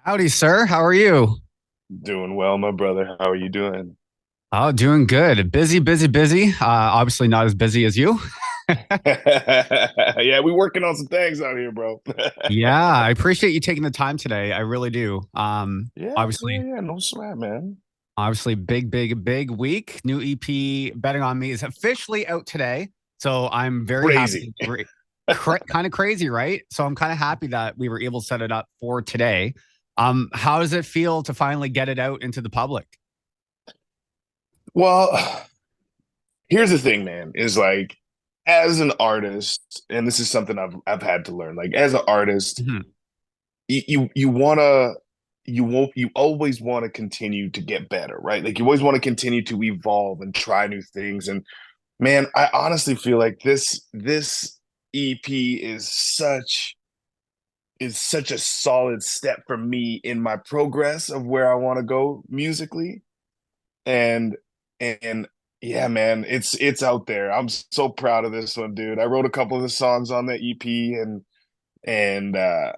Howdy, sir. How are you? Doing well, my brother. How are you doing? Oh, doing good. Busy, busy, busy. Obviously not as busy as you. Yeah, we working on some things out here, bro. Yeah, I appreciate you taking the time today. I really do. Yeah, yeah, Obviously, yeah. No sweat, man. obviously, big, big, big week. New EP, Betting on Me, is officially out today. So I'm very Crazy. happy. Kind of crazy, right? So I'm kind of happy that we were able to set it up for today. How does it feel to finally get it out into the public? Well, here's the thing, man, is like as an artist, and this is something I've had to learn, like as an artist, Mhm. you wanna you always want to continue to get better, right? Like you always want to continue to evolve and try new things. And man, I honestly feel like this EP is such a solid step for me in my progress of where I want to go musically. And and yeah, man, it's out there. I'm so proud of this one, dude. I wrote a couple of the songs on the EP and I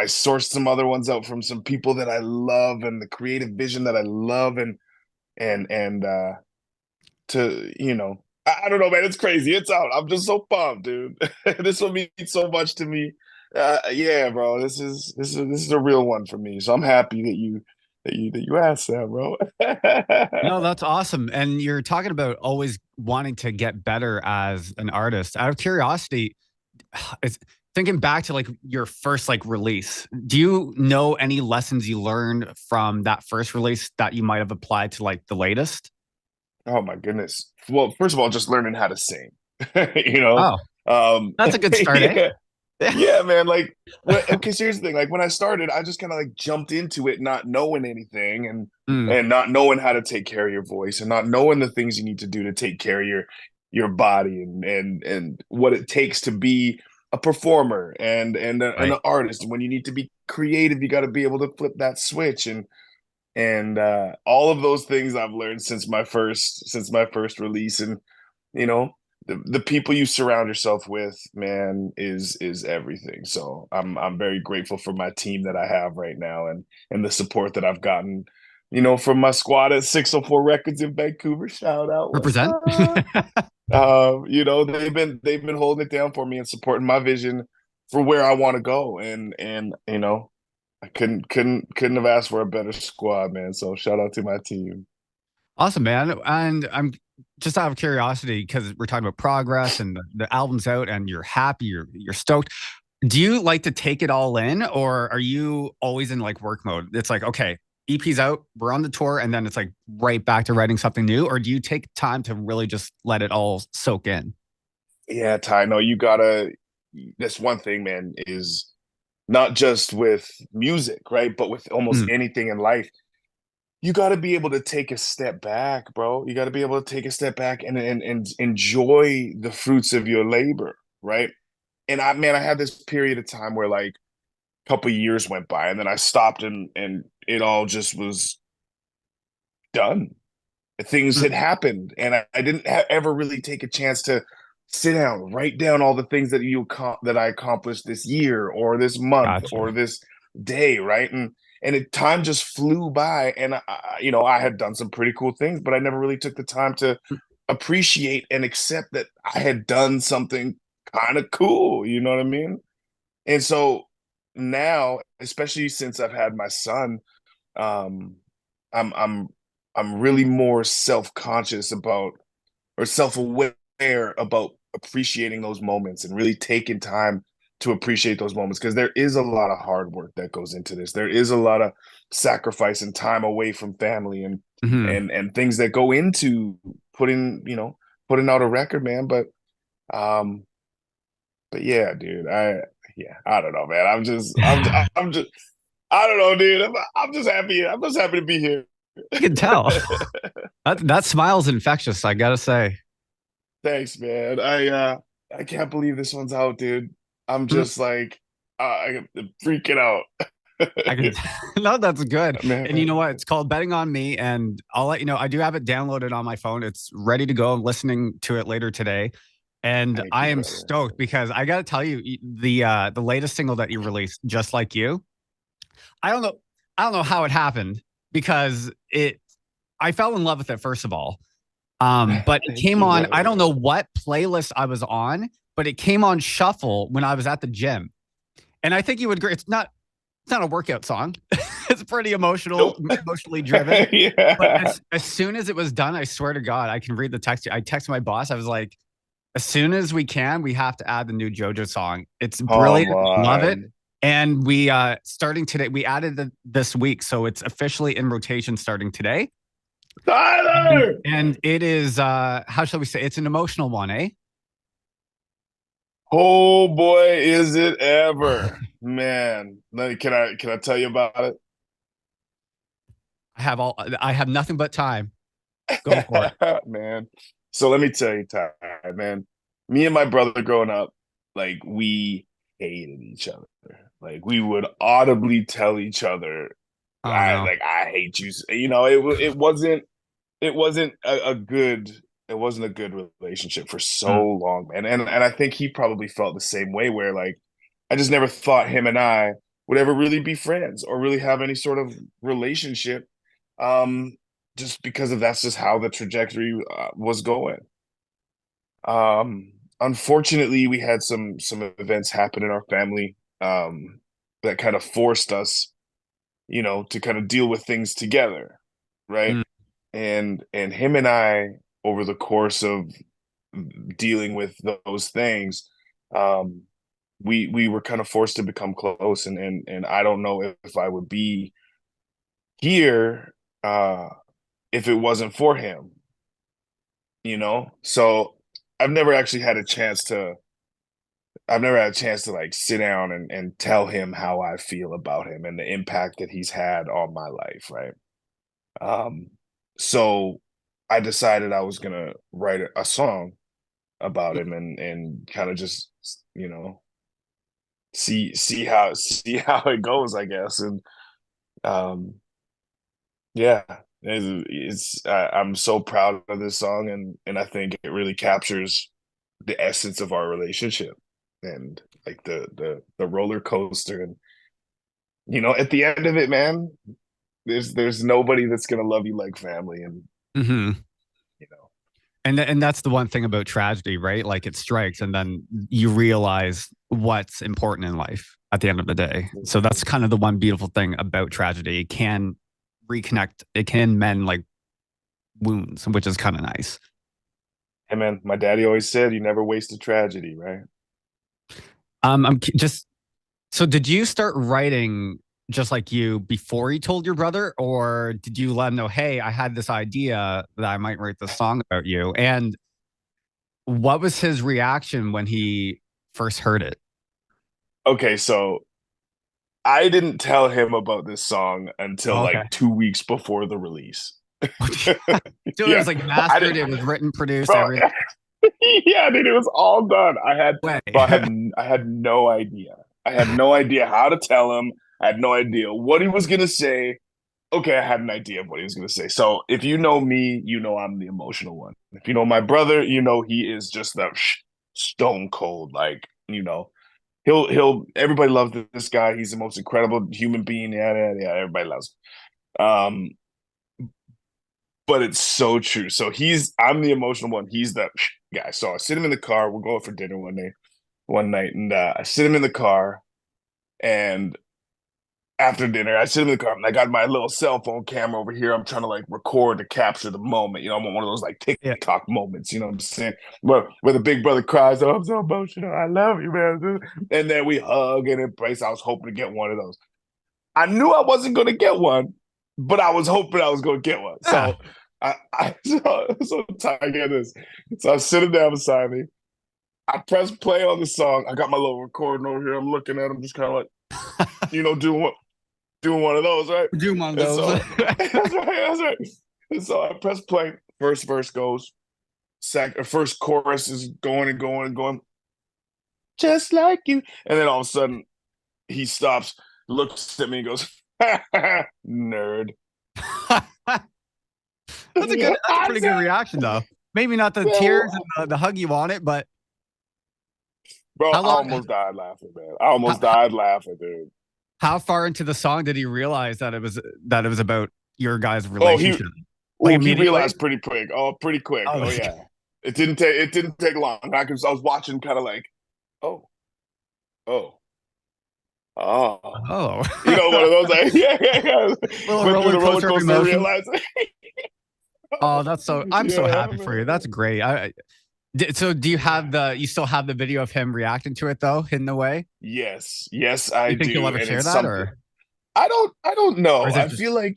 sourced some other ones out from some people that I love and the creative vision that I love and to I don't know, man. It's crazy. It's out. I'm just so pumped, dude. This will mean so much to me. Yeah, bro. This is a real one for me. So I'm happy that you asked that, bro. No, that's awesome. And you're talking about always wanting to get better as an artist. Out of curiosity, it's thinking back to like your first like release. Do you know any lessons you learned from that first release that you might have applied to like the latest? Oh my goodness. Well, first of all, just learning how to sing. You know, Oh, that's a good start, eh? yeah, Yeah. yeah, man. Like, okay, so here's the thing. Like when I started, I just kind of like jumped into it, not knowing anything Mm, and not knowing how to take care of your voice and not knowing the things you need to do to take care of your body and what it takes to be a performer and right. an artist. When you need to be creative, you got to be able to flip that switch and all of those things I've learned since my first release. And you know, the people you surround yourself with, man, is everything. So I'm very grateful for my team that I have right now and the support that I've gotten, from my squad at 604 Records in Vancouver. Shout out, what's Represent. up? They've been holding it down for me and supporting my vision for where I want to go. And I couldn't have asked for a better squad, man. So shout out to my team. Awesome, man. And I'm just out of curiosity because we're talking about progress and the album's out and you're happy, you're stoked. Do you like to take it all in or are you always in like work mode? It's like, okay, EP's out, we're on the tour, and then it's like right back to writing something new? Or do you take time to really just let it all soak in? Yeah, Ty, no, you gotta. That's one thing, man, is not just with music, right? But with almost Mm, anything in life, you got to be able to take a step back, bro. You got to be able to take a step back and enjoy the fruits of your labor, right? And I had this period of time where like a couple of years went by, and then I stopped, and it all just was done. Things mm, had happened, and I didn't ever really take a chance to sit down, write down all the things that I accomplished this year or this month or gotcha. this day, right? And time just flew by, and I had done some pretty cool things, but I never really took the time to appreciate and accept that I had done something kind of cool. You know what I mean? And so now, especially since I've had my son, um, I'm I'm I'm really more self-conscious about or self-aware about appreciating those moments and really taking time to appreciate those moments because there is a lot of hard work that goes into this. There is a lot of sacrifice and time away from family and Mhm. and things that go into putting out a record, man. Um but yeah, dude, I don't know, man. I'm just I don't know, dude. I'm just happy. I'm just happy to be here. I can tell. That smile's infectious, I gotta say. Thanks, man. I can't believe this one's out, dude. I'm Mm, just like I'm freaking out. I can no, that's good. And you know Man, what? It's called Betting on Me. And I'll let you know, I do have it downloaded on my phone. It's ready to go. I'm listening to it later today. And thank I you, am brother. stoked because I gotta tell you, the latest single that you released, Just Like You. I don't know. I don't know how it happened because I fell in love with it first of all. But it came on, I don't know what playlist I was on, but it came on shuffle when I was at the gym. And I think you would agree. It's not a workout song. It's pretty Nope. emotionally driven. But Yeah. as soon as it was done, I swear to God, I can read the text. I texted my boss. I was like, as soon as we can, we have to add the new JoJo song. It's Come brilliant. Love it. on. And we starting today, we added this week. So it's officially in rotation starting today. Tyler! And it is how shall we say? It's an emotional one, eh? Oh boy, is it ever. Man. Can I tell you about I have nothing but time. Go for it. it? Man. So let me tell you, Ty, man. Me and my brother growing up, like we hated each other. Like we would audibly tell each other, Oh no. I hate you. It wasn't a good it wasn't a good relationship for so Mm, long, man. And I think he probably felt the same way where like I just never thought him and I would ever really be friends or really have any sort of relationship. Um, just because of that's just how the trajectory was going. Unfortunately, we had some events happen in our family that kind of forced us, to kind of deal with things together, right? mm, And him and I, over the course of dealing with those things, um, we were kind of forced to become close, and I don't know if I would be here if it wasn't for him, So I've never actually had a chance to. I've never had a chance to like sit down and tell him how I feel about him and the impact that he's had on my life, right? Um, so I decided I was gonna write a song about him and kind of just see how it goes, I guess. And um, yeah, I'm so proud of this song, and I think it really captures the essence of our relationship and like the roller coaster. And at the end of it, man, there's nobody that's gonna love you like family. And hmm you know and that's the one thing about tragedy, right? Like it strikes, and then you realize what's important in life at the end of the day. So that's kind of the one beautiful thing about tragedy. It can reconnect. It can mend like wounds, which is kind of nice. Hey man, my daddy always said you never waste a tragedy, right? Just so did you start writing just like you before you told your brother, or did you let him know, hey, I had this idea that I might write this song about you? And what was his reaction when he first heard it? Okay, so I didn't tell him about this song until Oh, like okay. 2 weeks before the release. So it Yeah, was like I mastered, didn't, it was written, produced, bro. everything. Yeah, dude, it was all done. Way. Bro, I had no idea. I had no idea how to tell him. I had no idea what he was gonna say. Okay, I had an idea of what he was gonna say. So if you know me, you know I'm the emotional one. If you know my brother, you know he is just the stone cold. Like, he'll everybody loves this guy. He's the most incredible human being. Yeah, yeah, yeah. Everybody loves him. But it's so true. So I'm the emotional one. He's the guy. So I sit him in the car. We're going for dinner one night, and I sit him in the car. And after dinner, I sit him in the car, and I got my little cell phone camera over here. I'm trying to like record to capture the moment. I want one of those like Yeah. TikTok moments. You know what I'm saying? Where the big brother cries, "Oh, I'm so emotional. I love you, man." And then we hug and embrace. I was hoping to get one of those. I knew I wasn't going to get one, but I was hoping I was going to get one. Yeah. So so Ty, get this. So I'm sitting down beside me. I press play on the song. I got my little recording over here. I'm looking at him, just kind of like, doing one of those, right? Do one of And those. so that's right, that's right. And so I press play. First verse goes. First chorus is going and going and going, just like you. And then all of a sudden he stops, looks at me, and goes, "Nerd." That's a I pretty good said, reaction though. Maybe not the tears and the hug you want it, but bro, how I long almost died laughing, man. I how, almost died laughing, dude. How far into the song did he realize that it was about your guys' Oh, relationship? Like he immediately? realized pretty quick. Oh, pretty quick. Oh, Oh yeah. It didn't take long. I was watching kind of like, oh, oh, oh. oh. You know, one of those like, yeah, yeah, yeah. Little Went through roller the roller coaster of coaster, emotions. realized, Oh, that's so. I'm so yeah, happy for you. man. That's great. So do you have Yeah. the? You still have the video of him reacting to it though, hidden away? Yes, yes, I You think you'll do. ever And share it's that, something or I don't or know. is it I just feel like,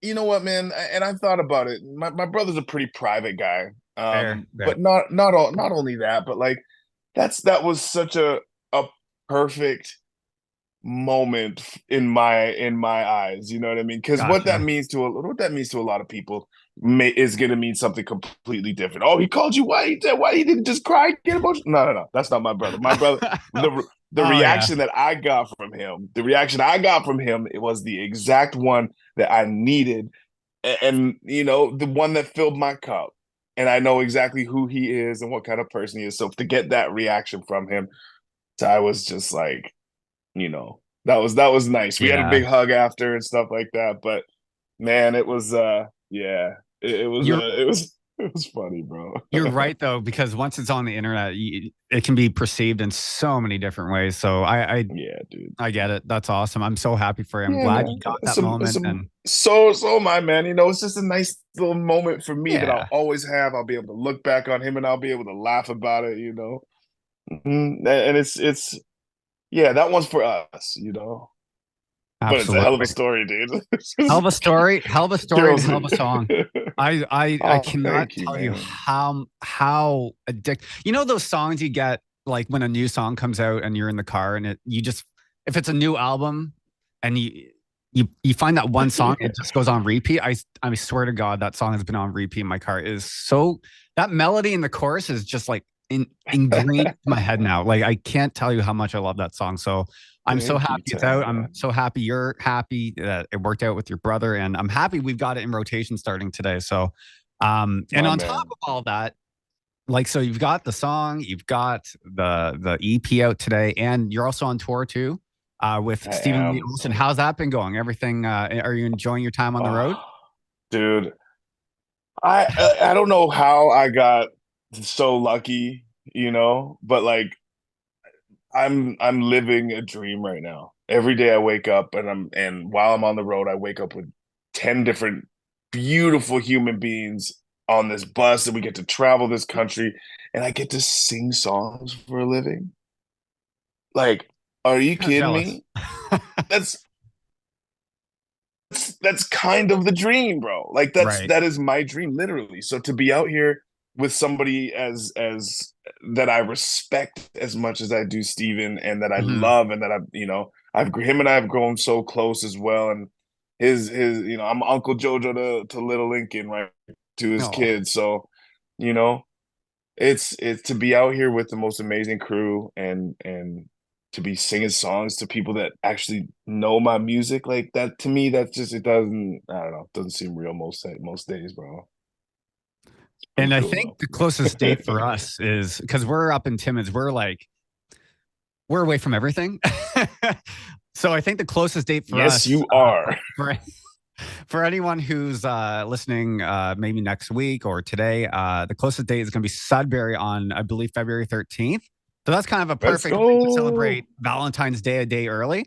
you know what, man, and I thought about it. My brother's a pretty private guy. fair? But not only that, but like that was such a perfect moment in my eyes. You know what I mean? Because Gotcha. what that means to a lot of people is going to mean something completely different. Oh, he called you white. Why he didn't just cry, get emotional? No, no, no. That's not my brother. My brother. The Oh yeah, reaction that I got from him, the reaction I got from him, it was the exact one that I needed, and you know, the one that filled my cup. And I know exactly who he is and what kind of person he is. So to get that reaction from him, I was just like, you know, that was nice. We had a yeah. big hug after and stuff like that. But man, it was yeah, it was You're it was funny, bro. you're right though, because once it's on the internet, it can be perceived in so many different ways. So Yeah, dude. I get it. That's awesome. I'm so happy for you. I'm Yeah, glad you man. got that It's moment. some And so my man. You know, it's just a nice little moment for me that I'll yeah, always have. I'll be able to look back on him and I'll be able to laugh about it, you know. And it's yeah, that one's for us, you know. But it's a hell of a absolutely. story, dude. Hell of a story, and Kills hell me. of a song. I Oh, cannot thank you, tell you man. how addict. You know those songs you get like when a new song comes out and you're in the car and it you just if it's a new album and you find that one song it just goes on repeat. I swear to God that song has been on repeat in my car. It is so that melody in the chorus is just like ingrained in my head now. Like I can't tell you how much I love that song. So I'm so Thank you, happy it's out. Tad, I'm man. so happy you're happy that it worked out with your brother, and I'm happy we've got it in rotation starting today. So, and My on top man. of all that, like, so you've got the song, you've got the EP out today, and you're also on tour too, with I Stephen Lee am, Olson. buddy. How's that been going? Everything? Are you enjoying your time on the road? Oh, dude. I don't know how I got so lucky, you know, but like I'm living a dream right now. Every day I wake up and while I'm on the road, I wake up with 10 different beautiful human beings on this bus and we get to travel this country and I get to sing songs for a living. Like, are you Kind of kidding jealous. me? That's that's kind of the dream, bro. Like Right. that is my dream, literally. So to be out here with somebody as that I respect as much as I do Steven and that I Hmm. love and that I, you know, I've him and I have grown so close as well. And his, you know, I'm Uncle Jojo to little Lincoln, right? To his Oh, kids. So, you know, it's to be out here with the most amazing crew and to be singing songs to people that actually know my music like that to me that's just it doesn't I don't know it doesn't seem real most days, bro. It's pretty and I think cool the closest date for us is because we're up in Timmins. We're away from everything. So I think the closest date for Yes, us, you are. for for anyone who's listening, maybe next week or today, the closest date is going to be Sudbury on, I believe, February 13th. So that's kind of a Let's perfect way to celebrate go. Valentine's Day a day early.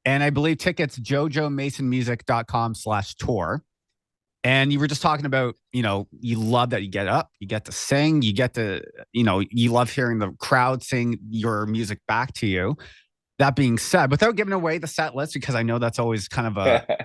And I believe tickets jojomasonmusic.com/tour. And you were just talking about, you love that you get up, you get to sing, you get to, you love hearing the crowd sing your music back to you. That being said, without giving away the set list, because I know that's always kind of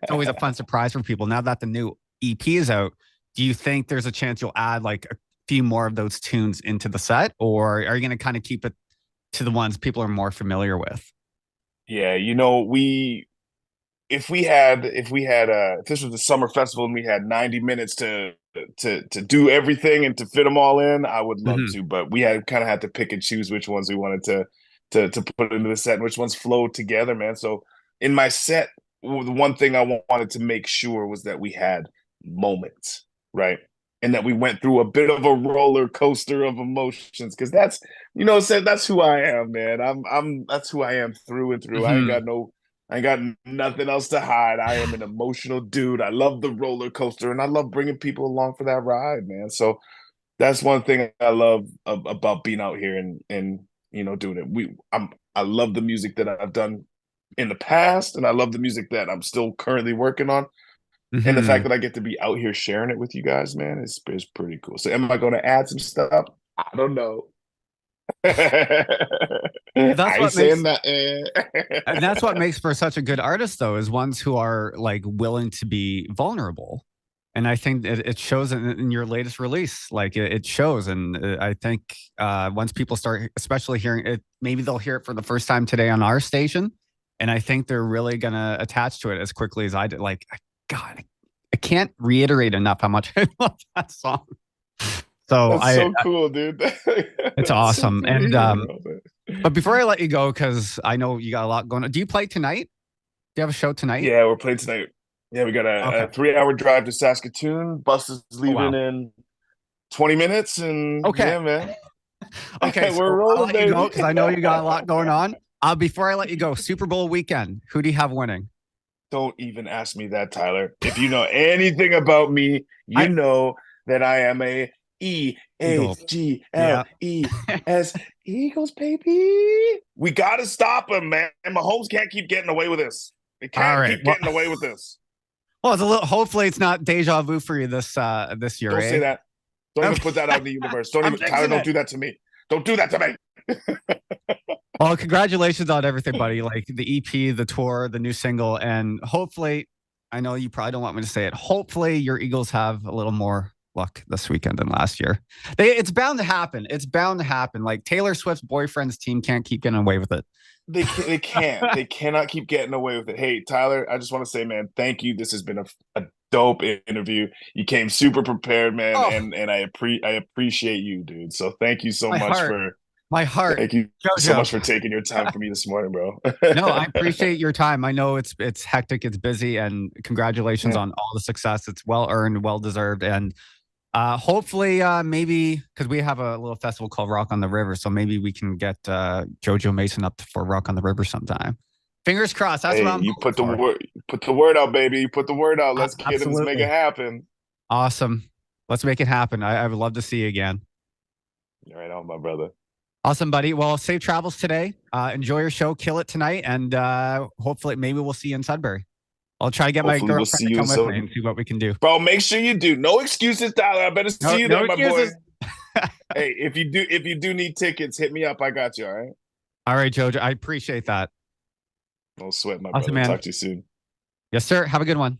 it's always a fun surprise for people. Now that the new EP is out, do you think there's a chance you'll add like a few more of those tunes into the set, or are you going to kind of keep it to the ones people are more familiar with? Yeah, you know, we if this was a summer festival and we had 90 minutes to do everything and to fit them all in, I would love Hmm. to, but we had kind of had to pick and choose which ones we wanted to put into the set and which ones flowed together, man. So in my set, the one thing I wanted to make sure was that we had moments, right? And that we went through a bit of a roller coaster of emotions because that's, you know, said that's who I am, man. I'm that's who I am through and through. I ain't Hmm. got no I ain't got nothing else to hide. I am an emotional dude. I love the roller coaster, and I love bringing people along for that ride, man. So that's one thing I love about being out here and doing it. I love the music that I've done in the past, and I love the music that I'm still currently working on. And the fact Hmm. that I get to be out here sharing it with you guys, man, is pretty cool. So am I going to add some stuff? I don't know. Well, that's I ain't what saying makes nothing. and that's what makes for such a good artist, though, is ones who are like willing to be vulnerable. And I think it shows in your latest release. Like it shows, and I think once people start, especially hearing it, maybe they'll hear it for the first time today on our station, and I think they're really gonna attach to it as quickly as I did. Like, God, I can't reiterate enough how much I love that song. So That's so cool, dude. it's That's so awesome. cool to And hear, bro. but before I let you go, because I know you got a lot going on, do you play tonight? Do you have a show tonight? Yeah, we're playing tonight. Yeah, we got Okay. a 3 hour drive to Saskatoon. Bus is Oh leaving wow. in 20 minutes, and Okay. yeah, man, Okay. we're So I'll rolling, let you go baby. because I know you got a lot going on. Before I let you go, Super Bowl weekend. Who do you have winning? Don't even ask me that, Tyler. If you know anything about me, you I know that I am a Eagles. Eagles Yeah. Eagles, baby. We gotta stop him, man. Mahomes can't keep getting away with this. They All can't right. keep getting away with this. Well, it's a little. Hopefully, it's not deja vu for you this year, Don't say eh? that. Don't I'm, even put that out in the universe. Don't I'm even, Tyler. fixing Don't it. do that to me. Don't do that to me. Well, congratulations on everything, buddy. Like the EP, the tour, the new single, and hopefully, I know you probably don't want me to say it. Hopefully, your Eagles have a little more luck this weekend than last year. It's bound to happen. It's bound to happen. Like Taylor Swift's boyfriend's team can't keep getting away with it. They can't. They cannot keep getting away with it. Hey, Tyler, I just want to say, man, thank you. This has been a dope interview. You came super prepared, man, Oh, and I appreciate you, dude. So thank you so my much heart, for my heart, thank you so Jojo. much for taking your time for me this morning, bro. No, I appreciate your time. I know it's hectic, it's busy, and congratulations Yeah. on all the success. It's well earned, well deserved, and hopefully, maybe because we have a little festival called Rock on the River, so maybe we can get Jojo Mason up for Rock on the River sometime. Fingers crossed. That's what Hey, I'm you hoping for. put the word out, baby. You put the word out. Let's make it Absolutely happen. awesome. Let's make it happen. I would love to see you again. All right on, my brother. Awesome, buddy. Well, safe travels today. Enjoy your show. Kill it tonight, and hopefully, maybe we'll see you in Sudbury. I'll try to get my Hopefully we'll girlfriend see to you in come with me some and see what we can do. bro. Make sure you do. No excuses, Tyler. I better No, see you no there, my boy. excuses. Hey, if you do need tickets, hit me up. I got you. All right. All right, Jojo. I appreciate that. No sweat, my Awesome, brother. man. Talk to you soon. Yes, sir. Have a good one.